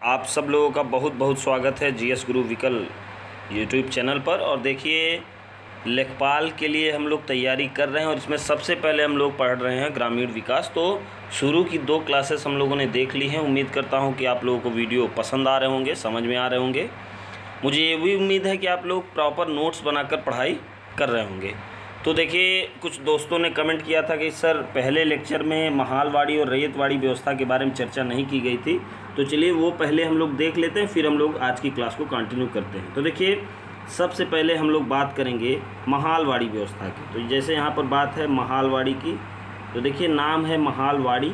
आप सब लोगों का बहुत बहुत स्वागत है जीएस गुरु विकल यूट्यूब चैनल पर। और देखिए, लेखपाल के लिए हम लोग तैयारी कर रहे हैं और इसमें सबसे पहले हम लोग पढ़ रहे हैं ग्रामीण विकास। तो शुरू की 2 क्लासेस हम लोगों ने देख ली हैं। उम्मीद करता हूं कि आप लोगों को वीडियो पसंद आ रहे होंगे, समझ में आ रहे होंगे। मुझे ये भी उम्मीद है कि आप लोग प्रॉपर नोट्स बनाकर पढ़ाई कर रहे होंगे। तो देखिए, कुछ दोस्तों ने कमेंट किया था कि सर पहले लेक्चर में महालवाड़ी और रैयतवाड़ी व्यवस्था के बारे में चर्चा नहीं की गई थी। तो चलिए वो पहले हम लोग देख लेते हैं, फिर हम लोग आज की क्लास को कंटिन्यू करते हैं। तो देखिए, सबसे पहले हम लोग बात करेंगे महालवाड़ी व्यवस्था की। तो जैसे यहाँ पर बात है महालवाड़ी की, तो देखिए नाम है महालवाड़ी।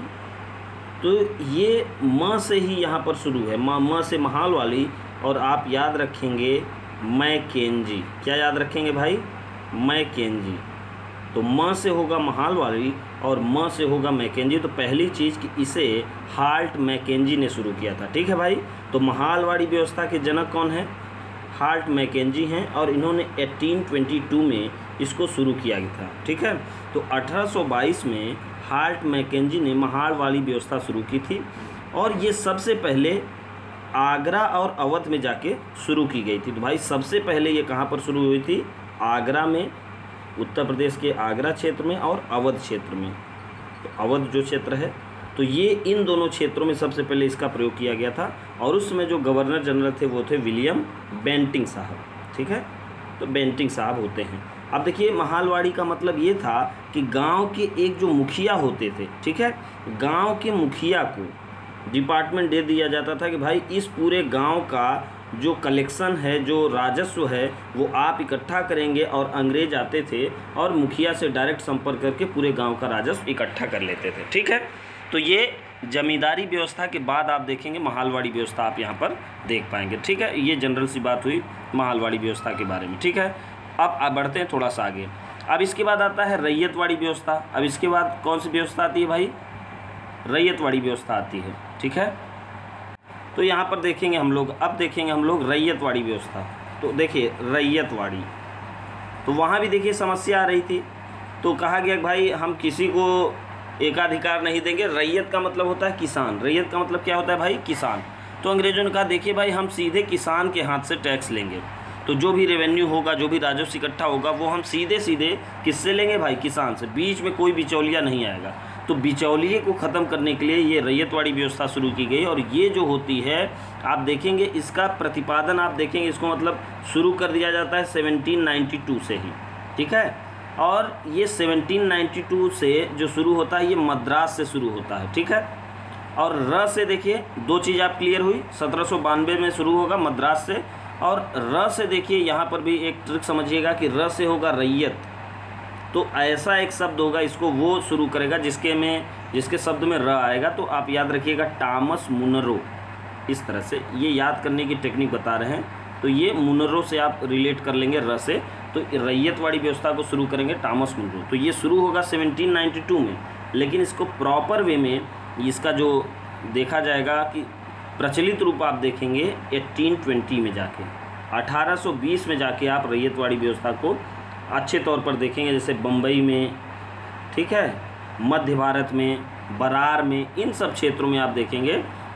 तो ये म से ही यहाँ पर शुरू है, म से महालवाड़ी। और आप याद रखेंगे मैकेंजी। क्या याद रखेंगे भाई? मैकेंजी। तो म से होगा महालवाड़ी और म से होगा मैकेंजी। तो पहली चीज़ कि इसे हार्ट मैकेंजी ने शुरू किया था। ठीक है भाई। तो महालवाड़ी व्यवस्था के जनक कौन है? हार्ट मैकेंजी हैं और इन्होंने 1822 में इसको शुरू किया गया था। ठीक है। तो 1822 में हार्ट मैकेंजी ने महालवाड़ी व्यवस्था शुरू की थी और ये सबसे पहले आगरा और अवध में जाके शुरू की गई थी। तो भाई सबसे पहले ये कहाँ पर शुरू हुई थी? आगरा में, उत्तर प्रदेश के आगरा क्षेत्र में और अवध क्षेत्र में। तो अवध जो क्षेत्र है, तो ये इन दोनों क्षेत्रों में सबसे पहले इसका प्रयोग किया गया था। और उस समय जो गवर्नर जनरल थे वो थे विलियम बेंटिंग साहब। ठीक है। तो बेंटिंग साहब होते हैं। अब देखिए, महालवाड़ी का मतलब ये था कि गांव के एक जो मुखिया होते थे, ठीक है, गांव के मुखिया को डिपार्टमेंट दे दिया जाता था कि भाई इस पूरे गांव का जो कलेक्शन है, जो राजस्व है, वो आप इकट्ठा करेंगे। और अंग्रेज आते थे और मुखिया से डायरेक्ट संपर्क करके पूरे गांव का राजस्व इकट्ठा कर लेते थे। ठीक है। तो ये जमींदारी व्यवस्था के बाद आप देखेंगे महालवाड़ी व्यवस्था आप यहाँ पर देख पाएंगे। ठीक है। ये जनरल सी बात हुई महालवाड़ी व्यवस्था के बारे में। ठीक है। अब बढ़ते हैं थोड़ा सा आगे। अब इसके बाद आता है रैयतवाड़ी व्यवस्था। अब इसके बाद कौन सी व्यवस्था आती है भाई? रैयतवाड़ी व्यवस्था आती है। ठीक है। तो यहाँ पर देखेंगे हम लोग, अब देखेंगे हम लोग रैयतवाड़ी व्यवस्था। तो देखिए रैयतवाड़ी, तो वहाँ भी देखिए समस्या आ रही थी। तो कहा गया भाई हम किसी को एकाधिकार नहीं देंगे। रैयत का मतलब होता है किसान। रैयत का मतलब क्या होता है भाई? किसान। तो अंग्रेजों ने कहा देखिए भाई हम सीधे किसान के हाथ से टैक्स लेंगे। तो जो भी रेवेन्यू होगा, जो भी राजस्व इकट्ठा होगा, वो हम सीधे सीधे किससे लेंगे भाई? किसान से। बीच में कोई बिचौलिया नहीं आएगा। तो बिचौलिए को ख़त्म करने के लिए ये रैयतवाड़ी व्यवस्था शुरू की गई। और ये जो होती है आप देखेंगे, इसका प्रतिपादन आप देखेंगे, इसको मतलब शुरू कर दिया जाता है 1792 से ही। ठीक है। और ये 1792 से जो शुरू होता है ये मद्रास से शुरू होता है। ठीक है। और र से देखिए 2 चीज़ आप क्लियर हुई। 1792 में शुरू होगा मद्रास से। और र से देखिए यहाँ पर भी एक ट्रिक समझिएगा कि र से होगा रैयत। तो ऐसा एक शब्द होगा, इसको वो शुरू करेगा जिसके शब्द में र आएगा। तो आप याद रखिएगा टॉमस मुनरो। इस तरह से ये याद करने की टेक्निक बता रहे हैं। तो ये मुनरो से आप रिलेट कर लेंगे र से। तो रैयतवाड़ी व्यवस्था को शुरू करेंगे टॉमस मुनरो। तो ये शुरू होगा 1792 में, लेकिन इसको प्रॉपर वे में इसका जो देखा जाएगा कि प्रचलित रूप आप देखेंगे 1820 में जाके, 1820 में जाके आप रैयतवाड़ी व्यवस्था को अच्छे तौर पर देखेंगे। जैसे बम्बई में, ठीक है, मध्य भारत में, बरार में, इन सब क्षेत्रों में आप देखेंगे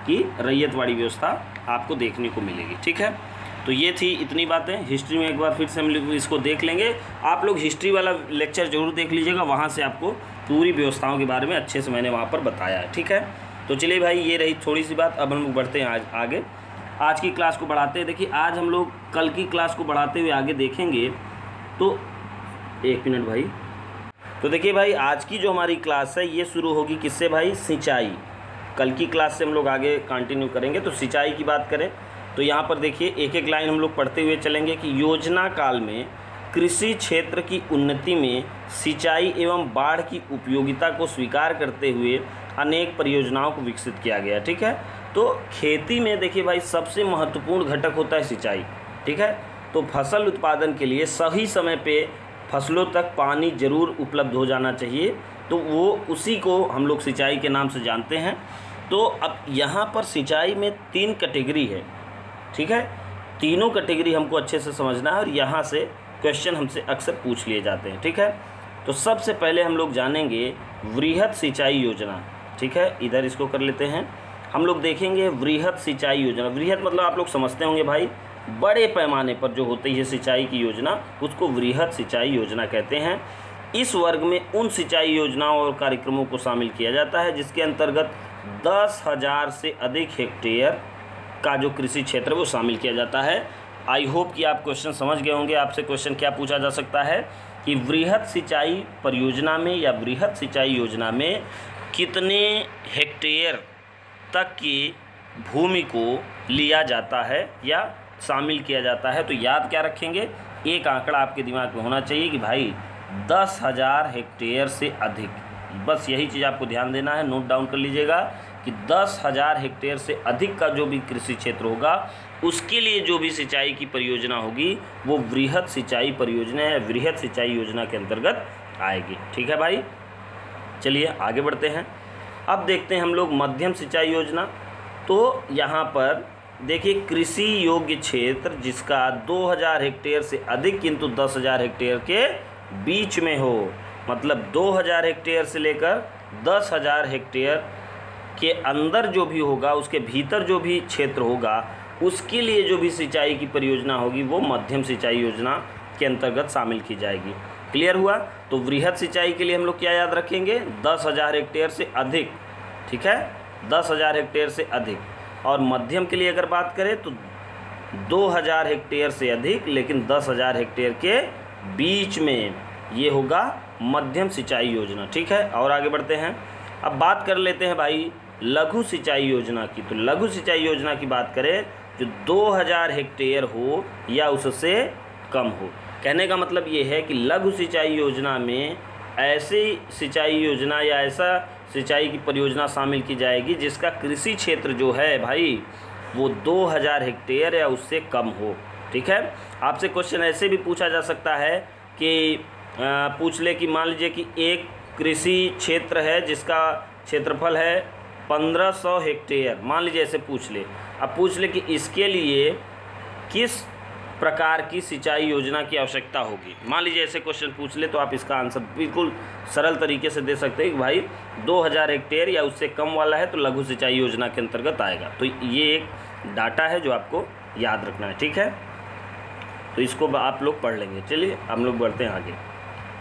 कि रैयतवाड़ी व्यवस्था आपको देखने को मिलेगी। ठीक है। तो ये थी इतनी बातें। हिस्ट्री में एक बार फिर से हम लोग इसको देख लेंगे। आप लोग हिस्ट्री वाला लेक्चर जरूर देख लीजिएगा, वहाँ से आपको पूरी व्यवस्थाओं के बारे में अच्छे से मैंने वहाँ पर बताया है। ठीक है। तो चलिए भाई, ये रही थोड़ी सी बात। अब हम लोग बढ़ते हैं आगे, आज की क्लास को बढ़ाते हैं। देखिए, आज हम लोग कल की क्लास को बढ़ाते हुए आगे देखेंगे। तो 1 मिनट भाई। तो देखिए भाई, आज की जो हमारी क्लास है ये शुरू होगी किससे भाई? सिंचाई। कल की क्लास से हम लोग आगे कंटिन्यू करेंगे। तो सिंचाई की बात करें तो यहाँ पर देखिए एक एक लाइन हम लोग पढ़ते हुए चलेंगे कि योजना काल में कृषि क्षेत्र की उन्नति में सिंचाई एवं बाढ़ की उपयोगिता को स्वीकार करते हुए अनेक परियोजनाओं को विकसित किया गया। ठीक है। तो खेती में देखिए भाई सबसे महत्वपूर्ण घटक होता है सिंचाई। ठीक है। तो फसल उत्पादन के लिए सही समय पे फसलों तक पानी जरूर उपलब्ध हो जाना चाहिए। तो वो उसी को हम लोग सिंचाई के नाम से जानते हैं। तो अब यहाँ पर सिंचाई में 3 कैटेगरी है। ठीक है। तीनों कैटेगरी हमको अच्छे से समझना है और यहाँ से क्वेश्चन हमसे अक्सर पूछ लिए जाते हैं। ठीक है। तो सबसे पहले हम लोग जानेंगे वृहद सिंचाई योजना। ठीक है, इधर इसको कर लेते हैं। हम लोग देखेंगे वृहद सिंचाई योजना। वृहद मतलब आप लोग समझते होंगे भाई, बड़े पैमाने पर जो होती है सिंचाई की योजना, उसको वृहद सिंचाई योजना कहते हैं। इस वर्ग में उन सिंचाई योजनाओं और कार्यक्रमों को शामिल किया जाता है जिसके अंतर्गत 10,000 से अधिक हेक्टेयर का जो कृषि क्षेत्र है वो शामिल किया जाता है। आई होप कि आप क्वेश्चन समझ गए होंगे। आपसे क्वेश्चन क्या पूछा जा सकता है कि वृहद सिंचाई परियोजना में या वृहद सिंचाई योजना में कितने हेक्टेयर तक की भूमि को लिया जाता है या शामिल किया जाता है। तो याद क्या रखेंगे, एक आंकड़ा आपके दिमाग में होना चाहिए कि भाई 10,000 हेक्टेयर से अधिक, बस यही चीज़ आपको ध्यान देना है। नोट डाउन कर लीजिएगा कि 10,000 हेक्टेयर से अधिक का जो भी कृषि क्षेत्र होगा उसके लिए जो भी सिंचाई की परियोजना होगी वो वृहद सिंचाई परियोजना या वृहद सिंचाई योजना के अंतर्गत आएगी। ठीक है भाई, चलिए आगे बढ़ते हैं। अब देखते हैं हम लोग मध्यम सिंचाई योजना। तो यहाँ पर देखिए, कृषि योग्य क्षेत्र जिसका 2,000 हेक्टेयर से अधिक किंतु 10,000 हेक्टेयर के बीच में हो, मतलब 2,000 हेक्टेयर से लेकर 10,000 हेक्टेयर के अंदर जो भी होगा, उसके भीतर जो भी क्षेत्र होगा, उसके लिए जो भी सिंचाई की परियोजना होगी वो मध्यम सिंचाई योजना के अंतर्गत शामिल की जाएगी। क्लियर हुआ। तो वृहद सिंचाई के लिए हम लोग क्या याद रखेंगे, 10,000 हेक्टेयर से अधिक। ठीक है, 10,000 हेक्टेयर से अधिक। और मध्यम के लिए अगर बात करें तो 2,000 हेक्टेयर से अधिक लेकिन 10,000 हेक्टेयर के बीच में, ये होगा मध्यम सिंचाई योजना। ठीक है, और आगे बढ़ते हैं। अब बात कर लेते हैं भाई लघु सिंचाई योजना की। तो लघु सिंचाई योजना की बात करें जो 2,000 हेक्टेयर हो या उससे कम हो। कहने का मतलब ये है कि लघु सिंचाई योजना में ऐसी सिंचाई योजना या ऐसा सिंचाई की परियोजना शामिल की जाएगी जिसका कृषि क्षेत्र जो है भाई वो 2,000 हेक्टेयर या उससे कम हो। ठीक है, आपसे क्वेश्चन ऐसे भी पूछा जा सकता है कि पूछ ले कि मान लीजिए कि एक कृषि क्षेत्र है जिसका क्षेत्रफल है 1500 हेक्टेयर, मान लीजिए ऐसे पूछ ले। अब पूछ ले कि इसके लिए किस प्रकार की सिंचाई योजना की आवश्यकता होगी। मान लीजिए ऐसे क्वेश्चन पूछ ले तो आप इसका आंसर बिल्कुल सरल तरीके से दे सकते हैं कि भाई 2,000 हेक्टेयर या उससे कम वाला है तो लघु सिंचाई योजना के अंतर्गत आएगा। तो ये एक डाटा है जो आपको याद रखना है। ठीक है, तो इसको आप लोग पढ़ लेंगे। चलिए हम लोग बढ़ते हैं आगे।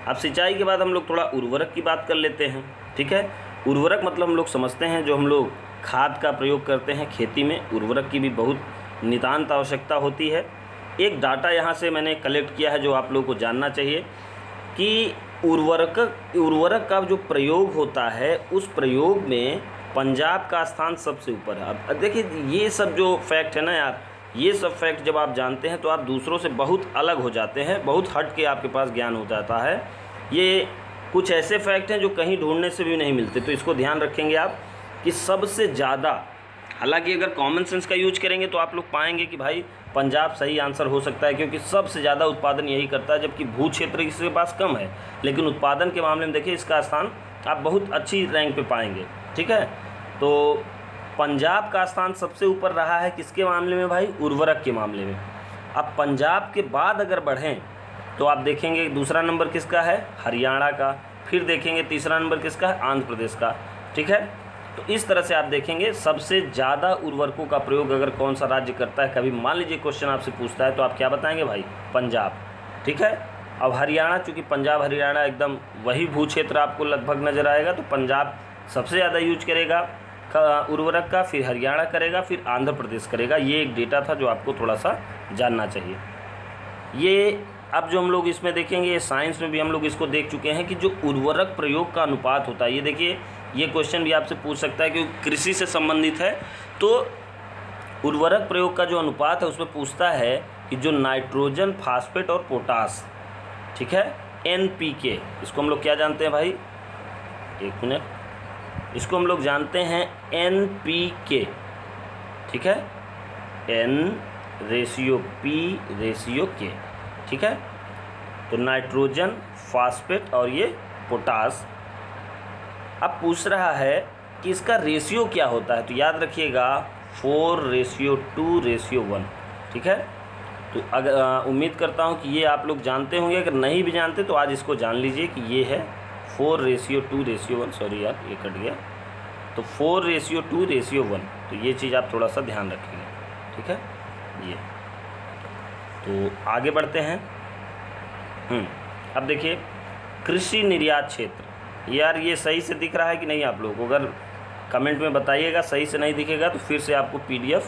अब सिंचाई के बाद हम लोग थोड़ा उर्वरक की बात कर लेते हैं। ठीक है, उर्वरक मतलब हम लोग समझते हैं जो हम लोग खाद का प्रयोग करते हैं खेती में, उर्वरक की भी बहुत नितांत आवश्यकता होती है। एक डाटा यहाँ से मैंने कलेक्ट किया है जो आप लोगों को जानना चाहिए कि उर्वरक का जो प्रयोग होता है उस प्रयोग में पंजाब का स्थान सबसे ऊपर है। अब देखिए ये सब जो फैक्ट है ना यार, ये सब फैक्ट जब आप जानते हैं तो आप दूसरों से बहुत अलग हो जाते हैं, बहुत हट के आपके पास ज्ञान हो जाता है। ये कुछ ऐसे फैक्ट हैं जो कहीं ढूंढने से भी नहीं मिलते, तो इसको ध्यान रखेंगे आप कि सबसे ज़्यादा, हालांकि अगर कॉमन सेंस का यूज करेंगे तो आप लोग पाएंगे कि भाई पंजाब सही आंसर हो सकता है क्योंकि सबसे ज़्यादा उत्पादन यही करता है, जबकि भू क्षेत्र इसके पास कम है, लेकिन उत्पादन के मामले में देखिए इसका स्थान आप बहुत अच्छी रैंक पे पाएंगे। ठीक है, तो पंजाब का स्थान सबसे ऊपर रहा है किसके मामले में भाई, उर्वरक के मामले में। अब पंजाब के बाद अगर बढ़ें तो आप देखेंगे दूसरा नंबर किसका है, हरियाणा का, फिर देखेंगे तीसरा नंबर किसका है, आंध्र प्रदेश का। ठीक है, तो इस तरह से आप देखेंगे सबसे ज़्यादा उर्वरकों का प्रयोग अगर कौन सा राज्य करता है, कभी मान लीजिए क्वेश्चन आपसे पूछता है तो आप क्या बताएंगे भाई, पंजाब। ठीक है, अब हरियाणा, चूँकि पंजाब हरियाणा एकदम वही भू क्षेत्र आपको लगभग नज़र आएगा, तो पंजाब सबसे ज़्यादा यूज करेगा उर्वरक का, फिर हरियाणा करेगा, फिर आंध्र प्रदेश करेगा। ये एक डेटा था जो आपको थोड़ा सा जानना चाहिए। ये अब जो हम लोग इसमें देखेंगे, ये साइंस में भी हम लोग इसको देख चुके हैं कि जो उर्वरक प्रयोग का अनुपात होता है, ये देखिए ये क्वेश्चन भी आपसे पूछ सकता है क्योंकि कृषि से संबंधित है। तो उर्वरक प्रयोग का जो अनुपात है उसमें पूछता है कि जो नाइट्रोजन, फास्फेट और पोटास, ठीक है, NPK, इसको हम लोग क्या जानते हैं भाई, एक मिनट, इसको हम लोग जानते हैं NPK। ठीक है, N/P/K। ठीक है, तो नाइट्रोजन, फास्फेट और ये पोटास। अब पूछ रहा है कि इसका रेशियो क्या होता है, तो याद रखिएगा 4:2:1। ठीक है, तो अगर उम्मीद करता हूँ कि ये आप लोग जानते होंगे, अगर नहीं भी जानते तो आज इसको जान लीजिए कि ये है 4:2:1। सॉरी यार ये कट गया, तो तो 4:2:1, तो ये चीज़ आप थोड़ा सा ध्यान रखेंगे, ठीक है। ये तो आगे बढ़ते हैं। अब देखिए कृषि निर्यात क्षेत्र, यार ये सही से दिख रहा है कि नहीं आप लोगों को? अगर कमेंट में बताइएगा, सही से नहीं दिखेगा तो फिर से आपको PDF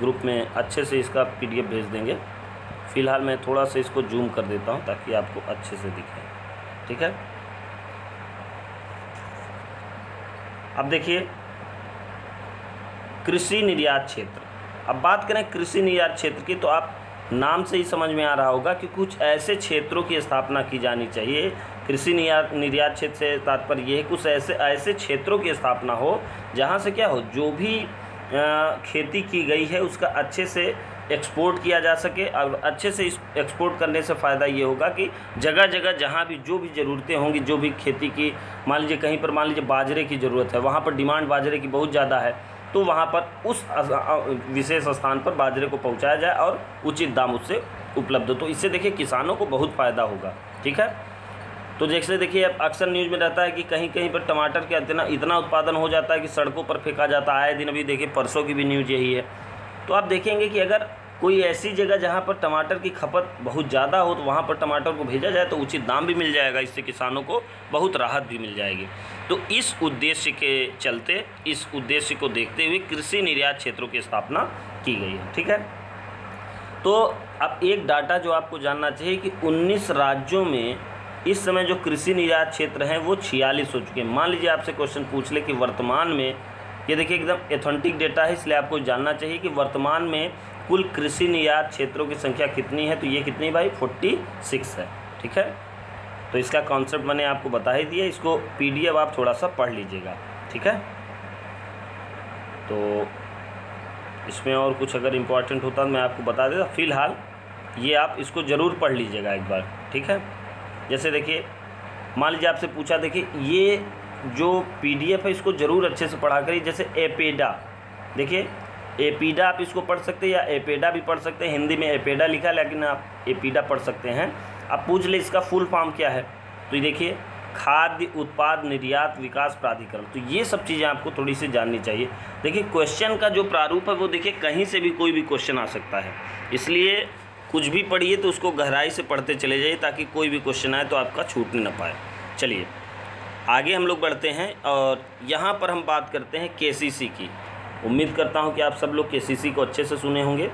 ग्रुप में अच्छे से इसका PDF भेज देंगे। फ़िलहाल मैं थोड़ा सा इसको जूम कर देता हूँ ताकि आपको अच्छे से दिखे, ठीक है। अब देखिए कृषि निर्यात क्षेत्र, अब बात करें कृषि निर्यात क्षेत्र की तो आप नाम से ही समझ में आ रहा होगा कि कुछ ऐसे क्षेत्रों की स्थापना की जानी चाहिए। कृषि निर्यात क्षेत्र से तात्पर्य ये है कुछ ऐसे क्षेत्रों की स्थापना हो जहाँ से क्या हो, जो भी खेती की गई है उसका अच्छे से एक्सपोर्ट किया जा सके। और अच्छे से एक्सपोर्ट करने से फ़ायदा ये होगा कि जगह जगह जहाँ भी जो भी ज़रूरतें होंगी, जो भी खेती की, मान लीजिए कहीं पर मान लीजिए बाजरे की ज़रूरत है, वहाँ पर डिमांड बाजरे की बहुत ज़्यादा है, तो वहाँ पर उस विशेष स्थान पर बाजरे को पहुँचाया जाए और उचित दाम उससे उपलब्ध हो। तो इससे देखिए किसानों को बहुत फ़ायदा होगा, ठीक है। तो जैसे देखिए अब अक्सर न्यूज़ में रहता है कि कहीं कहीं पर टमाटर के इतना उत्पादन हो जाता है कि सड़कों पर फेंका जाता है। आए दिन अभी देखिए परसों की भी न्यूज़ यही है। तो आप देखेंगे कि अगर कोई ऐसी जगह जहाँ पर टमाटर की खपत बहुत ज़्यादा हो तो वहाँ पर टमाटर को भेजा जाए तो उचित दाम भी मिल जाएगा, इससे किसानों को बहुत राहत भी मिल जाएगी। तो इस उद्देश्य के चलते, इस उद्देश्य को देखते हुए कृषि निर्यात क्षेत्रों की स्थापना की गई है, ठीक है। तो अब एक डाटा जो आपको जानना चाहिए कि 19 राज्यों में इस समय जो कृषि निर्यात क्षेत्र हैं वो 46 हो चुके हैं। मान लीजिए आपसे क्वेश्चन पूछ ले कि वर्तमान में, ये देखिए एकदम ऑथेंटिक डेटा है, इसलिए आपको जानना चाहिए कि वर्तमान में कुल कृषि निर्यात क्षेत्रों की संख्या कितनी है। तो ये कितनी भाई 46 है, ठीक है। तो इसका कॉन्सेप्ट मैंने आपको बता ही दिया, इसको PDF आप थोड़ा सा पढ़ लीजिएगा, ठीक है। तो इसमें और कुछ अगर इम्पोर्टेंट होता तो मैं आपको बता देता, फ़िलहाल ये आप इसको ज़रूर पढ़ लीजिएगा एक बार, ठीक है। जैसे देखिए मान लीजिए आपसे पूछा, देखिए ये जो PDF है इसको ज़रूर अच्छे से पढ़ा करिए। जैसे एपेडा, देखिए एपीडा आप इसको पढ़ सकते हैं या एपेडा भी पढ़ सकते हैं, हिंदी में एपेडा लिखा है लेकिन आप एपीडा पढ़ सकते हैं। आप पूछ ले इसका फुल फॉर्म क्या है, तो ये देखिए खाद्य उत्पाद निर्यात विकास प्राधिकरण। तो ये सब चीज़ें आपको थोड़ी सी जाननी चाहिए। देखिए क्वेश्चन का जो प्रारूप है वो देखिए कहीं से भी कोई भी क्वेश्चन आ सकता है, इसलिए कुछ भी पढ़िए तो उसको गहराई से पढ़ते चले जाइए ताकि कोई भी क्वेश्चन आए तो आपका छूटने ना पाए। चलिए आगे हम लोग बढ़ते हैं और यहाँ पर हम बात करते हैं KCC की। उम्मीद करता हूँ कि आप सब लोग KCC को अच्छे से सुने होंगे।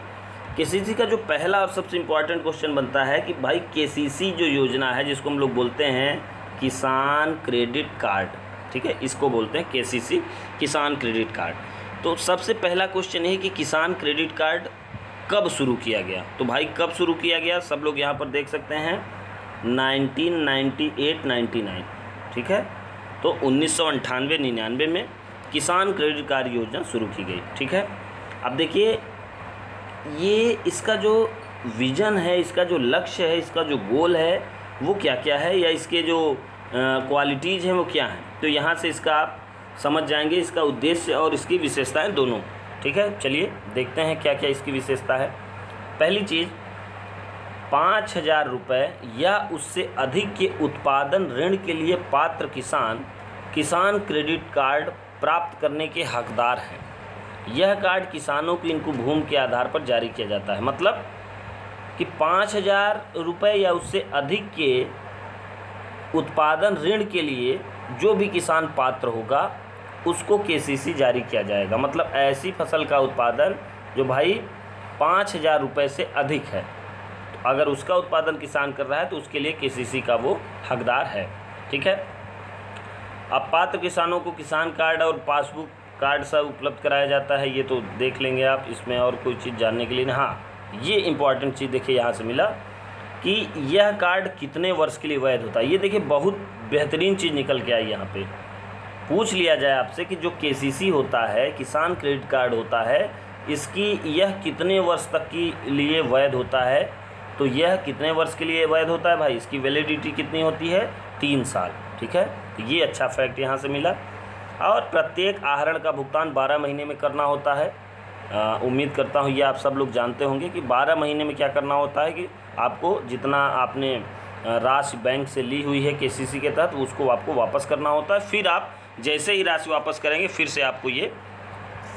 KCC का जो पहला और सबसे इम्पॉर्टेंट क्वेश्चन बनता है कि भाई KCC जो योजना है जिसको हम लोग बोलते हैं किसान क्रेडिट कार्ड, ठीक है, इसको बोलते हैं KCC किसान क्रेडिट कार्ड। तो सबसे पहला क्वेश्चन ये है कि किसान क्रेडिट कार्ड कब शुरू किया गया। तो भाई कब शुरू किया गया, सब लोग यहाँ पर देख सकते हैं 1998-99, ठीक है। तो 1998-99 में किसान क्रेडिट कार्ड योजना शुरू की गई, ठीक है। अब देखिए ये इसका जो विज़न है, इसका जो लक्ष्य है, इसका जो गोल है वो क्या क्या है, या इसके जो क्वालिटीज़ हैं वो क्या हैं। तो यहाँ से इसका आप समझ जाएंगे, इसका उद्देश्य और इसकी विशेषताएं दोनों, ठीक है। चलिए देखते हैं क्या क्या इसकी विशेषता है। पहली चीज़, 5,000 रुपये या उससे अधिक के उत्पादन ऋण के लिए पात्र किसान किसान क्रेडिट कार्ड प्राप्त करने के हकदार हैं। यह कार्ड किसानों की इनको भूमि के आधार पर जारी किया जाता है। मतलब कि 5,000 रुपये या उससे अधिक के उत्पादन ऋण के लिए जो भी किसान पात्र होगा उसको KCC जारी किया जाएगा। मतलब ऐसी फसल का उत्पादन जो भाई 5,000 रुपये से अधिक है, तो अगर उसका उत्पादन किसान कर रहा है तो उसके लिए KCC का वो हकदार है, ठीक है। अब पात्र किसानों को किसान कार्ड और पासबुक कार्ड सब उपलब्ध कराया जाता है, ये तो देख लेंगे आप। इसमें और कोई चीज़ जानने के लिए हाँ, ये इम्पॉर्टेंट चीज़ देखिए यहाँ से मिला कि यह कार्ड कितने वर्ष के लिए वैध होता है। ये देखिए बहुत बेहतरीन चीज़ निकल के आई। यहाँ पे पूछ लिया जाए आपसे कि जो KCC होता है, किसान क्रेडिट कार्ड होता है, इसकी यह कितने वर्ष तक के लिए वैध होता है। तो यह कितने वर्ष के लिए वैध होता है भाई, इसकी वैलिडिटी कितनी होती है, 3 साल, ठीक है। तो ये अच्छा फैक्ट यहाँ से मिला। और प्रत्येक आहरण का भुगतान 12 महीने में करना होता है। उम्मीद करता हूँ ये आप सब लोग जानते होंगे कि 12 महीने में क्या करना होता है कि आपको जितना आपने राशि बैंक से ली हुई है KCC के तहत उसको आपको वापस करना होता है। फिर आप जैसे ही राशि वापस करेंगे फिर से आपको ये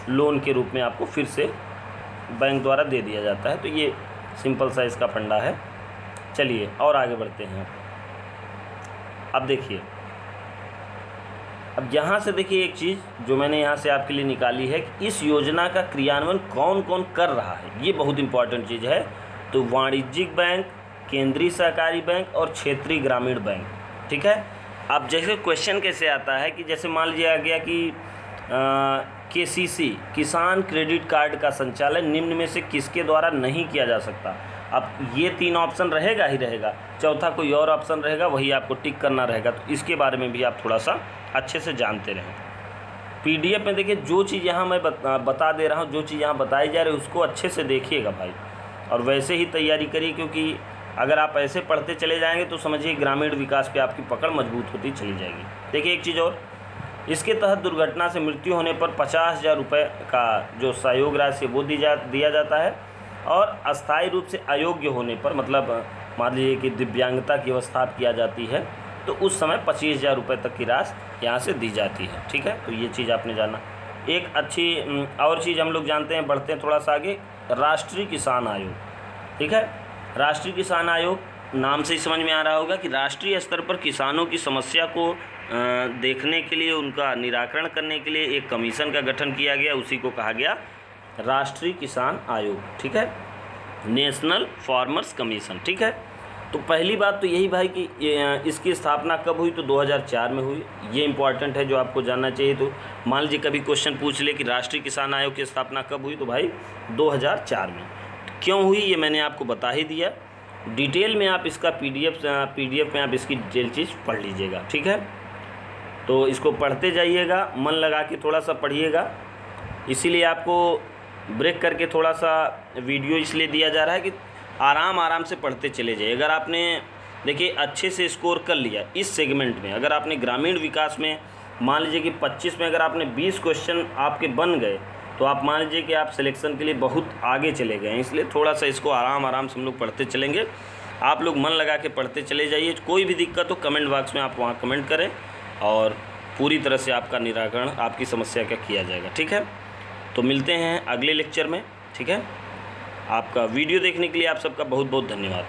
लोन के रूप में आपको फिर से बैंक द्वारा दे दिया जाता है। तो ये सिंपल सा इसका फंडा है। चलिए और आगे बढ़ते हैं। अब देखिए, अब यहाँ से देखिए एक चीज़ जो मैंने यहाँ से आपके लिए निकाली है कि इस योजना का क्रियान्वयन कौन कौन कर रहा है, ये बहुत इंपॉर्टेंट चीज़ है। तो वाणिज्यिक बैंक, केंद्रीय सहकारी बैंक और क्षेत्रीय ग्रामीण बैंक, ठीक है। अब जैसे क्वेश्चन कैसे आता है कि जैसे मान लिया गया कि KCC किसान क्रेडिट कार्ड का संचालन निम्न में से किसके द्वारा नहीं किया जा सकता। अब ये 3 ऑप्शन रहेगा ही रहेगा, चौथा कोई और ऑप्शन रहेगा, वही आपको टिक करना रहेगा। तो इसके बारे में भी आप थोड़ा सा अच्छे से जानते रहें। PDF में देखिए जो चीज़ यहाँ मैं बता दे रहा हूँ, जो चीज़ यहाँ बताई जा रही है उसको अच्छे से देखिएगा भाई, और वैसे ही तैयारी करिए, क्योंकि अगर आप ऐसे पढ़ते चले जाएंगे तो समझिए ग्रामीण विकास पे आपकी पकड़ मजबूत होती चली जाएगी। देखिए एक चीज़ और, इसके तहत दुर्घटना से मृत्यु होने पर 50,000 रुपये का जो सहयोग राशि वो दिया जाता है, और अस्थायी रूप से अयोग्य होने पर, मतलब मान लीजिए कि दिव्यांगता की अवस्था किया जाती है, तो उस समय 25,000 रुपये तक की राशि यहाँ से दी जाती है, ठीक है। तो ये चीज़ आपने जाना। एक अच्छी और चीज़ हम लोग जानते हैं, बढ़ते हैं थोड़ा सा आगे, राष्ट्रीय किसान आयोग, ठीक है। राष्ट्रीय किसान आयोग नाम से ही समझ में आ रहा होगा कि राष्ट्रीय स्तर पर किसानों की समस्या को देखने के लिए, उनका निराकरण करने के लिए एक कमीशन का गठन किया गया, उसी को कहा गया राष्ट्रीय किसान आयोग, ठीक है, नेशनल फार्मर्स कमीशन, ठीक है। तो पहली बात तो यही भाई कि इसकी स्थापना कब हुई, तो 2004 में हुई। ये इंपॉर्टेंट है जो आपको जानना चाहिए। तो मान लीजिए कभी क्वेश्चन पूछ ले कि राष्ट्रीय किसान आयोग की स्थापना कब हुई, तो भाई 2004 में। क्यों हुई ये मैंने आपको बता ही दिया। डिटेल में आप इसका PDF में आप इसकी डिटेल चीज़ पढ़ लीजिएगा, ठीक है। तो इसको पढ़ते जाइएगा, मन लगा के थोड़ा सा पढ़िएगा। इसीलिए आपको ब्रेक करके थोड़ा सा वीडियो इसलिए दिया जा रहा है कि आराम से पढ़ते चले जाइए। अगर आपने देखिए अच्छे से स्कोर कर लिया इस सेगमेंट में, अगर आपने ग्रामीण विकास में मान लीजिए कि 25 में अगर आपने 20 क्वेश्चन आपके बन गए, तो आप मान लीजिए कि आप सिलेक्शन के लिए बहुत आगे चले गए हैं। इसलिए थोड़ा सा इसको आराम से हम लोग पढ़ते चलेंगे। आप लोग मन लगा के पढ़ते चले जाइए। कोई भी दिक्कत हो कमेंट बॉक्स में आप वहाँ कमेंट करें, और पूरी तरह से आपका निराकरण आपकी समस्या का किया जाएगा, ठीक है। तो मिलते हैं अगले लेक्चर में, ठीक है। आपका वीडियो देखने के लिए आप सबका बहुत बहुत धन्यवाद।